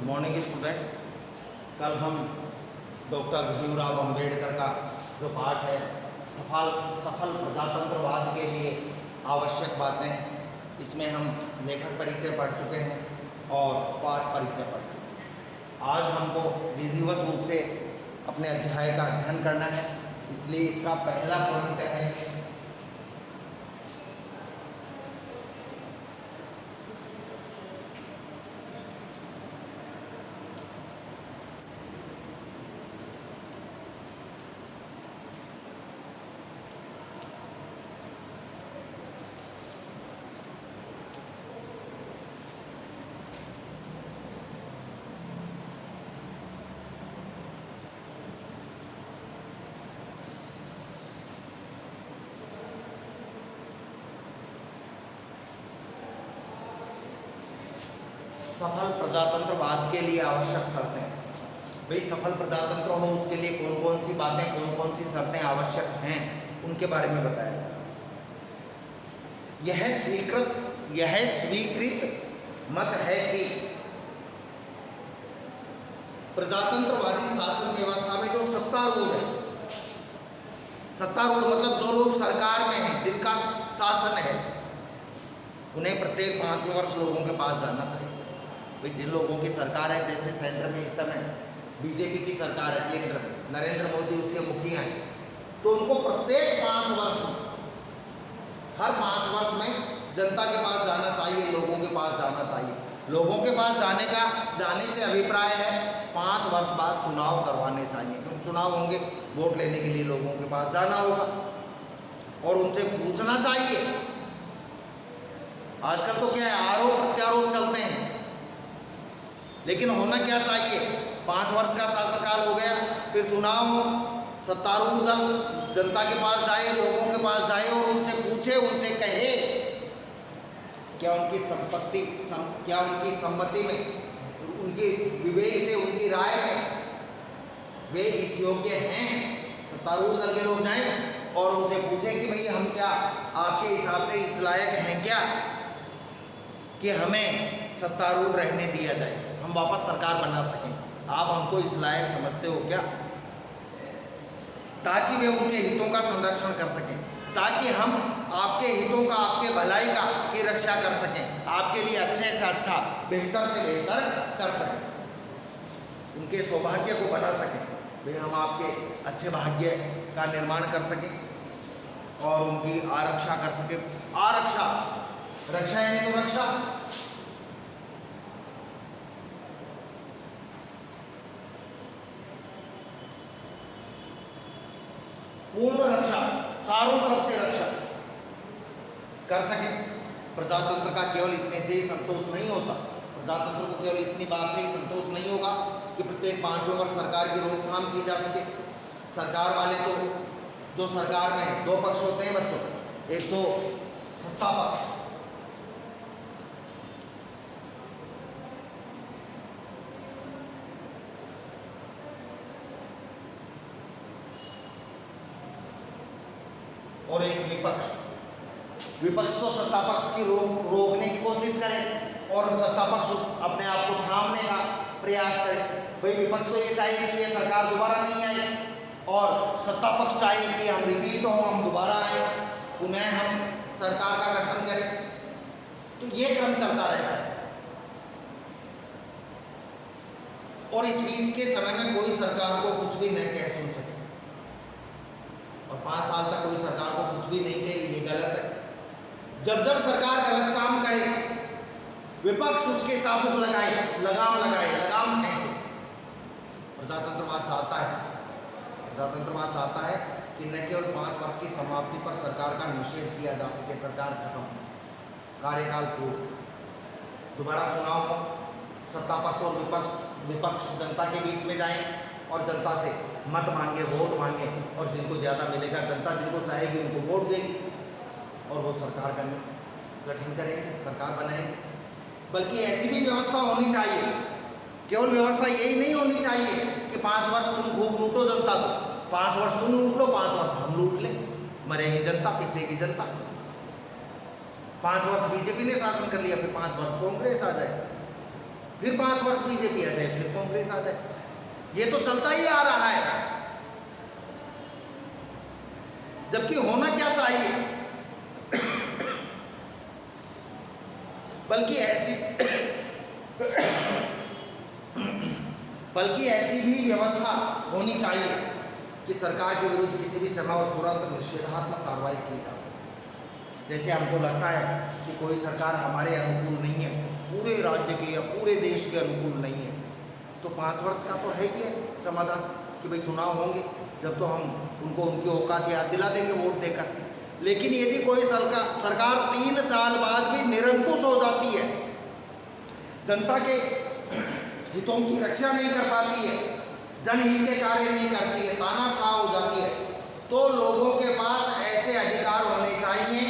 Morning students. कल हम doctor Bhimrao Ambedkar का जो पाठ है सफल प्रजातंत्रवाद के लिए आवश्यक बातें, इसमें हम लेखक परिचय पढ़ चुके हैं और पाठ परिचय पढ़ चुके हैं। आज हमको विधिवत रूप से अपने अध्याय का अध्ययन करना है, इसलिए इसका पहला पॉइंट है सफल प्रजातंत्रवाद के लिए आवश्यक शर्तें। भाई सफल प्रजातंत्र हो उसके लिए कौन कौन सी बातें, कौन कौन सी शर्तें आवश्यक हैं, उनके बारे में बताया जाए। यह स्वीकृत मत है कि प्रजातंत्रवादी शासन व्यवस्था में जो सत्तारूढ़ है, सत्तारूढ़ मतलब जो लोग सरकार में हैं, जिनका शासन है, उन्हें प्रत्येक 5 वर्ष लोगों के पास जाना चाहिए। भाई जिन लोगों की सरकार है, जैसे सेंटर में इस समय बीजेपी की सरकार है, केंद्र में नरेंद्र मोदी उसके मुखिया हैं, तो उनको प्रत्येक 5 वर्ष में, हर 5 वर्ष में जनता के पास जाना चाहिए, लोगों के पास जाना चाहिए। लोगों के पास जाने से अभिप्राय है 5 वर्ष बाद चुनाव करवाने चाहिए, क्योंकि चुनाव होंगे, वोट लेने के लिए लोगों के पास जाना होगा और उनसे पूछना चाहिए। आजकल तो क्या है, आरोप प्रत्यारोप चलते हैं, लेकिन होना क्या चाहिए, 5 वर्ष का शासनकाल हो गया, फिर चुनाव हो, सत्तारूढ़ दल जनता के पास जाए, लोगों के पास जाए और उनसे पूछे, उनसे कहे क्या उनकी सम्मति में, उनकी विवेक से, उनकी राय में वे इस योग्य हैं। सत्तारूढ़ दल के लोग जाएं और उनसे पूछें कि भाई हम क्या आपके हिसाब से इस लायक हैं क्या कि हमें सत्तारूढ़ रहने दिया जाए, हम वापस सरकार बना सकें, आप हमको इस लायक समझते हो क्या, ताकि वे उनके हितों का संरक्षण कर सकें, ताकि हम आपके हितों का, आपके भलाई का की रक्षा कर सकें, आपके लिए अच्छे से अच्छा, बेहतर से बेहतर कर सकें, उनके सौभाग्य को बना सकें, भाई हम आपके अच्छे भाग्य का निर्माण कर सकें और उनकी आरक्षा कर सकें। आरक्षा, रक्षा यानी तो रक्षा, पूर्ण रक्षा, चारों तरफ से रक्षा कर सके। प्रजातंत्र का केवल इतने से ही संतोष नहीं होता, प्रजातंत्र को केवल इतनी बात से ही संतोष नहीं होगा कि प्रत्येक 5 वर्ष सरकार की रोकथाम की जा सके। सरकार वाले तो जो सरकार में 2 पक्ष होते हैं बच्चों, एक तो सत्ता पक्ष और एक विपक्ष। विपक्ष तो सत्ता पक्ष की रोकने की कोशिश करे और सत्ता पक्ष अपने आप को थामने का प्रयास करे। भाई विपक्ष तो ये चाहे कि ये सरकार दोबारा नहीं आए और सत्ता पक्ष चाहे कि हम रिपीट हो, हम दोबारा आए, पुनः हम सरकार का गठन करें, तो ये क्रम चलता रहता है। और इस बीच के समय में कोई सरकार को कुछ भी न कह सुन सके, और 5 साल तक कोई सरकार को कुछ भी नहीं कहे, ये गलत है। जब जब सरकार गलत काम करे, विपक्ष उसके चाबुक लगाए, लगाम खींचे। प्रजातंत्रवाद चाहता है कि न केवल 5 वर्ष की समाप्ति पर सरकार का निषेध किया जा सके, सरकार खत्म, कार्यकाल पूर्ण, दोबारा चुनाव हो, सत्ता पक्ष और विपक्ष जनता के बीच में जाएं और जनता से मत मांगे, वोट मांगे, और जिनको ज़्यादा मिलेगा, जनता जिनको चाहेगी उनको वोट देगी और वो सरकार का गठन करेंगे, सरकार बनाएंगे। बल्कि ऐसी भी व्यवस्था होनी चाहिए, केवल व्यवस्था यही नहीं होनी चाहिए कि 5 वर्ष तुम खूब लूटो जनता को, 5 वर्ष तुम लूट लो, 5 वर्ष हम लूट लें, मरेगी जनता, पिसेगी जनता। 5 वर्ष बीजेपी ने शासन कर लिया, फिर 5 वर्ष कांग्रेस आ जाए, फिर 5 वर्ष बीजेपी आ जाए, फिर कांग्रेस आ जाए। ये तो चलता ही आ रहा है। जबकि होना क्या चाहिए, बल्कि ऐसी भी व्यवस्था होनी चाहिए कि सरकार के विरुद्ध किसी भी समय और तुरंत निषेधात्मक कार्रवाई की जा सके। जैसे हमको लगता है कि कोई सरकार हमारे अनुकूल नहीं है, पूरे राज्य के या पूरे देश के अनुकूल नहीं है, तो 5 वर्ष का तो है ही है समाधान कि भाई चुनाव होंगे, जब तो हम उनको उनकी औकात याद दिला देंगे वोट देकर। लेकिन यदि कोई सरकार 3 साल बाद भी निरंकुश हो जाती है, जनता के हितों की रक्षा नहीं कर पाती है, जनहित के कार्य नहीं करती है, तानाशाह हो जाती है, तो लोगों के पास ऐसे अधिकार होने चाहिए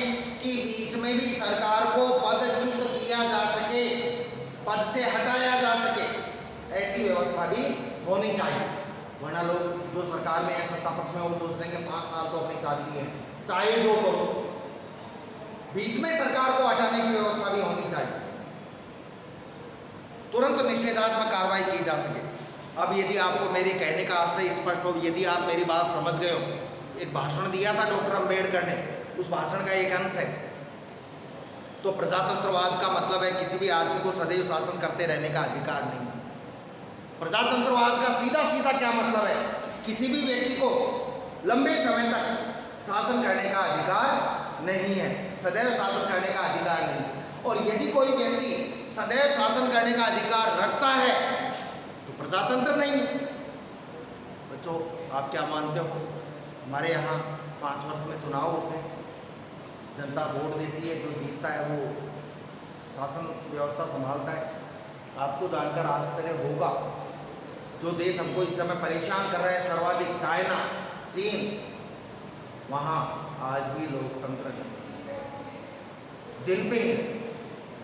कि बीच में भी सरकार को पदच्युत किया जा सके, पद से हटाया जा सके, ऐसी व्यवस्था भी होनी चाहिए। वरना लोग जो सरकार में है, सत्ता पक्ष में, वो सोच लेंगे 5 साल तो अपने चाल दिए, चाहे जो करो, बीच में सरकार को हटाने की व्यवस्था भी होनी चाहिए, तुरंत निषेधात्मक कार्रवाई की जा सके। अब यदि आपको मेरे कहने का आशय स्पष्ट हो, यदि आप मेरी बात समझ गए हो, एक भाषण दिया था डॉक्टर अंबेडकर ने, उस भाषण का एक अंश है। तो प्रजातंत्रवाद का मतलब है किसी भी आदमी को सदैव शासन करते रहने का अधिकार नहीं। प्रजातंत्रवाद का सीधा सीधा क्या मतलब है, किसी भी व्यक्ति को लंबे समय तक शासन करने का अधिकार नहीं है, सदैव शासन करने का अधिकार नहीं। और यदि कोई व्यक्ति सदैव शासन करने का अधिकार रखता है तो प्रजातंत्र नहीं है। बच्चों, आप क्या मानते हो? हमारे यहाँ 5 वर्ष में चुनाव होते हैं, जनता वोट देती है, जो जीतता है वो शासन व्यवस्था संभालता है। आपको जानकर आश्चर्य होगा, जो देश हमको इस समय परेशान कर रहा है सर्वाधिक, चाइना, चीन, वहाँ आज भी लोकतंत्र नहीं है। जिनपिंग,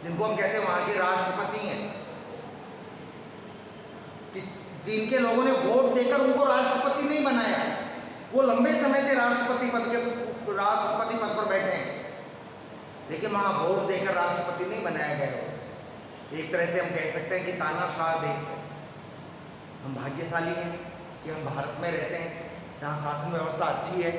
जिनको हम कहते हैं वहाँ के राष्ट्रपति हैं, जिनके लोगों ने वोट देकर उनको राष्ट्रपति नहीं बनाया, वो लंबे समय से राष्ट्रपति पद पर बैठे हैं, लेकिन वहाँ वोट देकर राष्ट्रपति नहीं बनाया गया। एक तरह से हम कह सकते हैं कि तानाशाह देश है। हम भाग्यशाली हैं कि हम भारत में रहते हैं, जहाँ शासन व्यवस्था अच्छी है।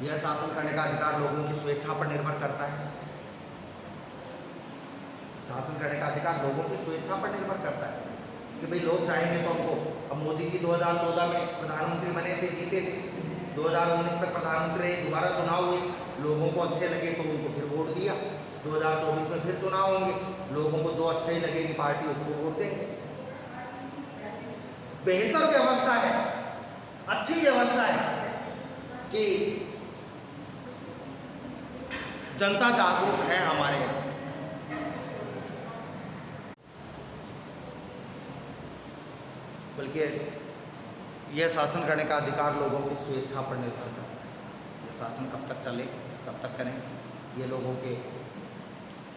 यह शासन करने का अधिकार लोगों की स्वेच्छा पर निर्भर करता है। शासन करने का अधिकार लोगों की स्वेच्छा पर निर्भर करता है कि भाई लोग चाहेंगे तो हमको। अब मोदी जी 2014 में प्रधानमंत्री बने थे, जीते थे, 2019 तक प्रधानमंत्री रहे, दोबारा चुनाव हुए, लोगों को अच्छे लगे तो उनको फिर वोट दिया। 2024 में फिर चुनाव होंगे, लोगों को जो अच्छे लगेगी पार्टी उसको वोट देंगे। बेहतर व्यवस्था है, अच्छी व्यवस्था है कि जनता जागरूक है हमारे यहाँ। बल्कि यह शासन करने का अधिकार लोगों की स्वेच्छा पर निर्भर करता है। यह शासन कब तक चले, कब तक करें, ये लोगों की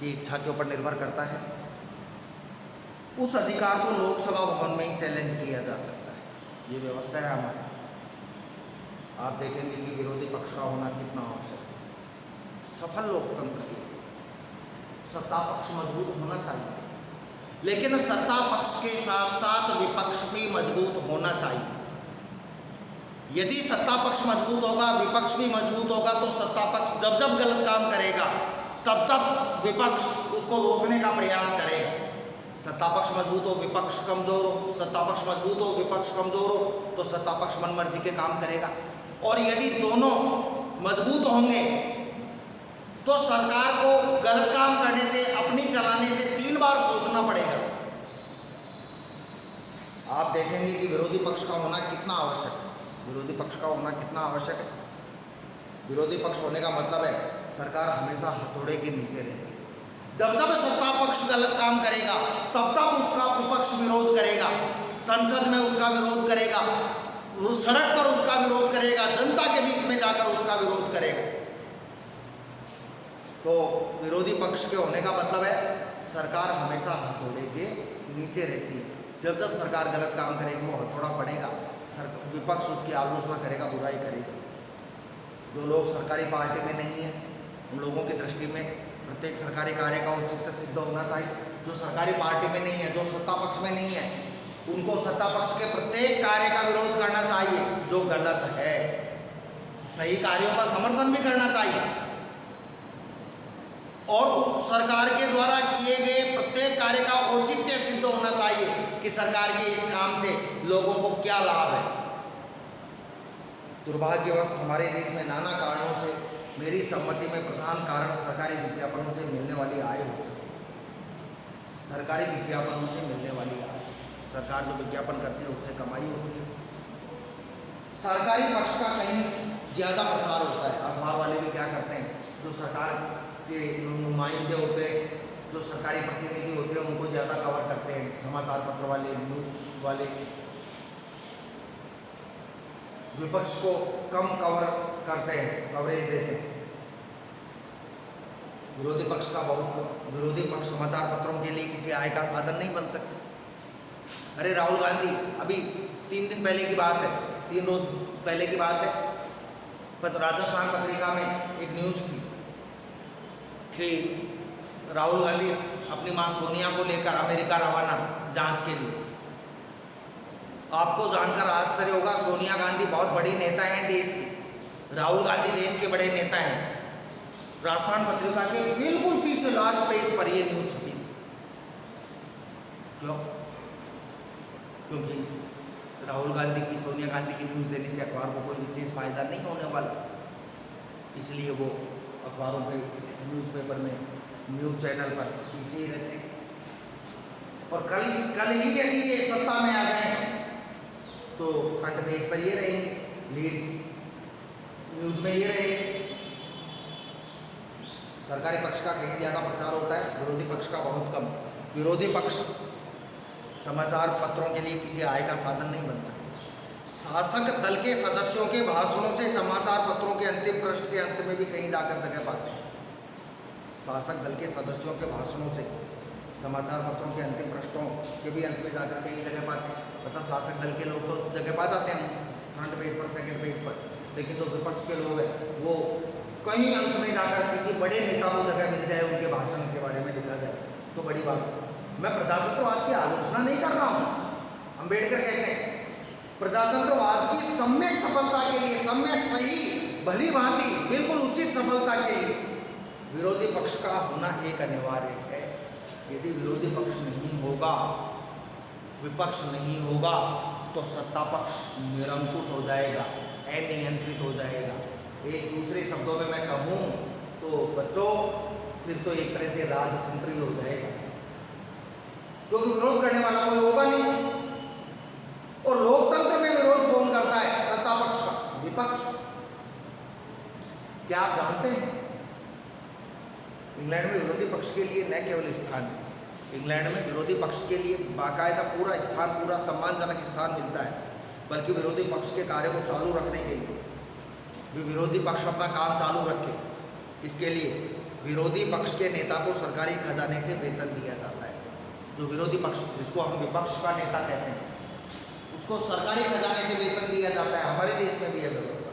इच्छा के ऊपर निर्भर करता है। उस अधिकार को लोकसभा भवन में ही चैलेंज किया जा सकता है। ये व्यवस्था है हमारी। आप देखेंगे कि विरोधी पक्ष का होना कितना आवश्यक है। सफल लोकतंत्र के लिए सत्ता पक्ष मजबूत होना चाहिए, लेकिन सत्ता पक्ष के साथ साथ विपक्ष भी मजबूत होना चाहिए। यदि सत्ता पक्ष मजबूत होगा, विपक्ष भी मजबूत होगा, तो सत्ता पक्ष जब जब गलत काम करेगा तब तब विपक्ष उसको रोकने का प्रयास करेगा। सत्ता पक्ष मजबूत हो, विपक्ष कमजोर हो, सत्ता पक्ष मजबूत हो, विपक्ष कमजोर हो, तो सत्ता पक्ष मनमर्जी के काम करेगा। और यदि दोनों मजबूत होंगे तो सरकार को गलत काम करने से, अपनी चलाने से 3 बार सोचना पड़ेगा। आप देखेंगे कि विरोधी पक्ष का होना कितना आवश्यक है। विरोधी पक्ष का होना कितना आवश्यक है। विरोधी पक्ष होने का मतलब है सरकार हमेशा हथौड़े के नीचे रहती है। जब जब सत्ता पक्ष गलत काम करेगा तब तब उसका विपक्ष विरोध करेगा, संसद में उसका विरोध करेगा, सड़क पर उसका विरोध करेगा, जनता के बीच में जाकर उसका विरोध करेगा। तो विरोधी पक्ष के होने का मतलब है सरकार हमेशा हथौड़े के नीचे रहती है। जब जब सरकार गलत काम करेगी वो हथौड़ा पड़ेगा, विपक्ष उसकी आलोचना करेगा, बुराई करेगा। जो लोग सरकारी पार्टी में नहीं है उन लोगों की दृष्टि में प्रत्येक सरकारी कार्य का औचित्य सिद्ध होना चाहिए। जो सरकारी पार्टी में नहीं है, जो सत्ता पक्ष में नहीं है, उनको सत्ता पक्ष के प्रत्येक कार्य का विरोध करना चाहिए जो गलत है। सही कार्यों का समर्थन भी करना चाहिए और सरकार के द्वारा किए गए प्रत्येक कार्य का औचित्य सिद्ध होना चाहिए कि सरकार के इस काम से लोगों को क्या लाभ है। दुर्भाग्यवश हमारे देश में नाना कारणों से मेरी सम्मति में प्रधान कारण सरकारी विज्ञापनों से मिलने वाली आय हो सकती है। सरकारी विज्ञापनों से मिलने वाली आय, सरकार जो विज्ञापन करती है उससे कमाई होती है। सरकारी पक्ष का कहीं ज़्यादा प्रचार होता है। अखबार वाले भी क्या करते हैं, जो सरकार के नुमाइंदे होते हैं, जो सरकारी प्रतिनिधि होते हैं, उनको ज़्यादा कवर करते हैं। समाचार पत्र वाले, न्यूज़ वाले विपक्ष को कम कवर करते हैं, कवरेज देते हैं। विरोधी पक्ष का बहुत कम। विरोधी पक्ष समाचार पत्रों के लिए किसी आय का साधन नहीं बन सकते। अरे राहुल गांधी, अभी 3 दिन पहले की बात है, 3 रोज पहले की बात है, पर राजस्थान पत्रिका में एक न्यूज़ थी कि राहुल गांधी अपनी मां सोनिया को लेकर अमेरिका रवाना जांच के लिए। आपको जानकर आश्चर्य होगा, सोनिया गांधी बहुत बड़ी नेता हैं देश की, राहुल गांधी देश के बड़े नेता हैं। राजस्थान पत्रिका के बिल्कुल पीछे लास्ट पेज पर ये न्यूज़ छपी थी। क्यों? क्योंकि राहुल गांधी की, सोनिया गांधी की न्यूज़ देने से अखबार को कोई विशेष फायदा नहीं होने वाला, इसलिए वो अखबारों पे, न्यूज़पेपर में, न्यूज़ चैनल पर पीछे ही रहते हैं। और कल ही यदि ये सत्ता में आ जाए तो फ्रंट पेज पर ये रहेंगे, लीड न्यूज़ में ये रहेंगे। सरकारी पक्ष का कहीं ज़्यादा प्रचार होता है, विरोधी पक्ष का बहुत कम। विरोधी पक्ष समाचार पत्रों के लिए किसी आय का साधन नहीं बन सकता। शासक दल के सदस्यों के भाषणों से समाचार पत्रों के अंतिम पृष्ठ के अंत में भी कहीं जाकर जगह पाते हैं। शासक दल के सदस्यों के भाषणों से समाचार पत्रों के अंतिम पृष्ठों के भी अंत में जाकर कहीं जगह पाते हैं। मतलब शासक दल के लोग तो जगह पा जाते हैं फ्रंट पेज पर, सेकंड पेज पर, लेकिन जो विपक्ष के लोग हैं वो कहीं अंत में जाकर किसी बड़े नेता को जगह मिल जाए, उनके भाषण के बारे में लिखा जाए तो बड़ी बात है। मैं प्रजातंत्रवाद की आलोचना नहीं कर रहा हूँ। अम्बेडकर कहते हैं प्रजातंत्रवाद की सम्यक सफलता के लिए, सम्यक सही भली भांति बिल्कुल उचित सफलता के लिए विरोधी पक्ष का होना एक अनिवार्य है। यदि विरोधी पक्ष नहीं होगा, विपक्ष नहीं होगा, तो सत्ता पक्ष निरंकुश हो जाएगा, अनियंत्रित हो जाएगा। एक दूसरे शब्दों में मैं कहूँ तो बच्चों, फिर तो एक तरह से राजतंत्र ही हो जाएगा, क्योंकि विरोध करने वाला कोई होगा नहीं। और लोकतंत्र में विरोध कौन करता है? सत्ता पक्ष का, विपक्ष। क्या आप जानते हैं इंग्लैंड में विरोधी पक्ष के लिए न केवल स्थान है, इंग्लैंड में विरोधी पक्ष के लिए बाकायदा पूरा स्थान, पूरा सम्मानजनक स्थान मिलता है, बल्कि विरोधी पक्ष के कार्य को चालू रखने के लिए भी विरोधी पक्ष अपना काम चालू रखे, इसके लिए विरोधी पक्ष के नेता को सरकारी खजाने से वेतन दिया जाता है। जो विरोधी पक्ष, जिसको हम विपक्ष का नेता कहते हैं, उसको सरकारी खजाने से वेतन दिया जाता है। हमारे देश में भी है व्यवस्था।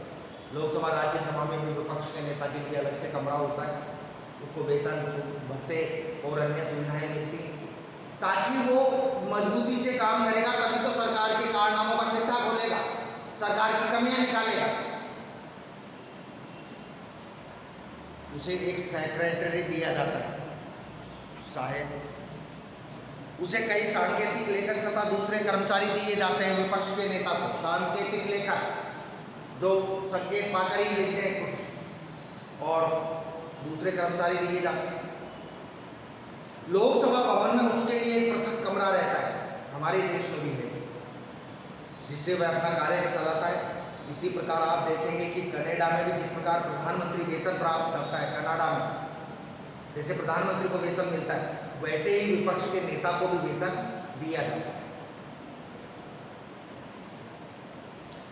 लोकसभा, राज्यसभा में भी विपक्ष के नेता के लिए अलग से कमरा होता है, उसको वेतन, भत्ते और अन्य सुविधाएं मिलती हैं, ताकि वो मजबूती से काम करेगा। तभी तो सरकार के कारनामों का चिट्ठा खोलेगा, सरकार की कमियां निकालेगा। उसे एक सेक्रेटरी दिया जाता है, साहेब। उसे कई सांकेतिक लेखक तथा दूसरे कर्मचारी दिए जाते हैं। विपक्ष के नेता को सांकेतिक लेखक, जो संकेत पाकर ही लिखते हैं कुछ, और दूसरे कर्मचारी दिए जाते हैं। लोकसभा भवन में उसके लिए एक पृथक कमरा रहता है, हमारे देश में भी है, जिससे वह अपना कार्य चलाता है। इसी प्रकार आप देखेंगे कि कनाडा में भी जिस प्रकार प्रधानमंत्री वेतन प्राप्त करता है, कनाडा में जैसे प्रधानमंत्री को वेतन मिलता है, वैसे ही विपक्ष के नेता को भी वेतन दिया जाता है।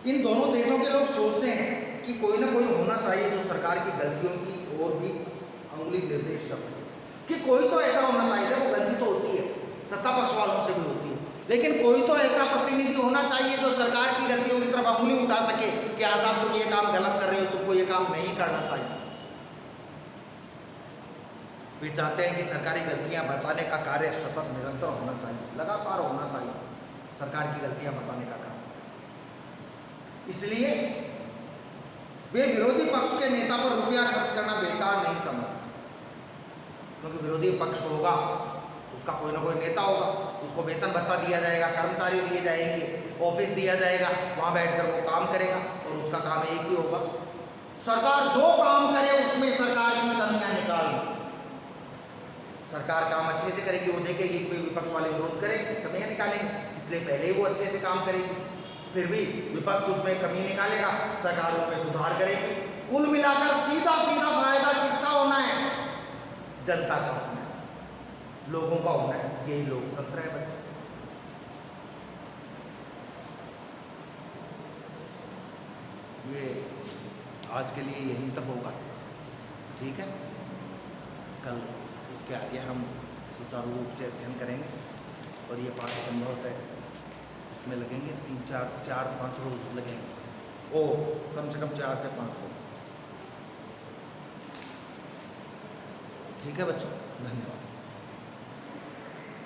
इन दोनों देशों के लोग सोचते हैं कि कोई ना कोई होना चाहिए जो सरकार की गलतियों की ओर भी अंगुली निर्देश कर सके, कि कोई तो ऐसा होना चाहिए। वो गलती तो होती है, सत्ता पक्ष वालों से भी होती है, लेकिन कोई तो ऐसा प्रतिनिधि होना चाहिए जो सरकार की गलतियों की तरफ अंगुली उठा सके कि हाँ साहब तुम ये काम गलत कर रहे हो, तुमको ये काम नहीं करना चाहिए। वे चाहते हैं कि सरकारी गलतियां बताने का कार्य सतत निरंतर होना चाहिए, लगातार होना चाहिए सरकार की गलतियां बताने का काम। इसलिए वे विरोधी पक्ष के नेता पर रुपया खर्च करना बेकार नहीं समझते, क्योंकि विरोधी पक्ष होगा तो उसका कोई ना कोई नेता होगा, उसको वेतन भत्ता दिया जाएगा, कर्मचारी दिए जाएंगे, ऑफिस दिया जाएगा, वहां बैठकर वो काम करेगा और उसका काम एक ही होगा, सरकार जो काम करे उसमें सरकार की कमियां निकालना। सरकार काम अच्छे से करेगी, वो देखेगी कि विपक्ष वाले विरोध करेंगे, कमियां निकालेंगे, इसलिए पहले ही वो अच्छे से काम करेगी, फिर भी विपक्ष उसमें कमी निकालेगा, सरकार उसमें सुधार करेगी। कुल मिलाकर सीधा सीधा फायदा किसका होना है? जनता का होना है, लोगों का होना है। यही लोकतंत्र है बच्चों। ये आज के लिए यहीं तक होगा, ठीक है। कल इसके आगे हम सुचारू रूप से अध्ययन करेंगे और ये पाठ संभवतः इसमें लगेंगे 4-5 रोज लगेंगे, ओ कम से कम 4 से 5 रोज। ठीक है बच्चों, धन्यवाद।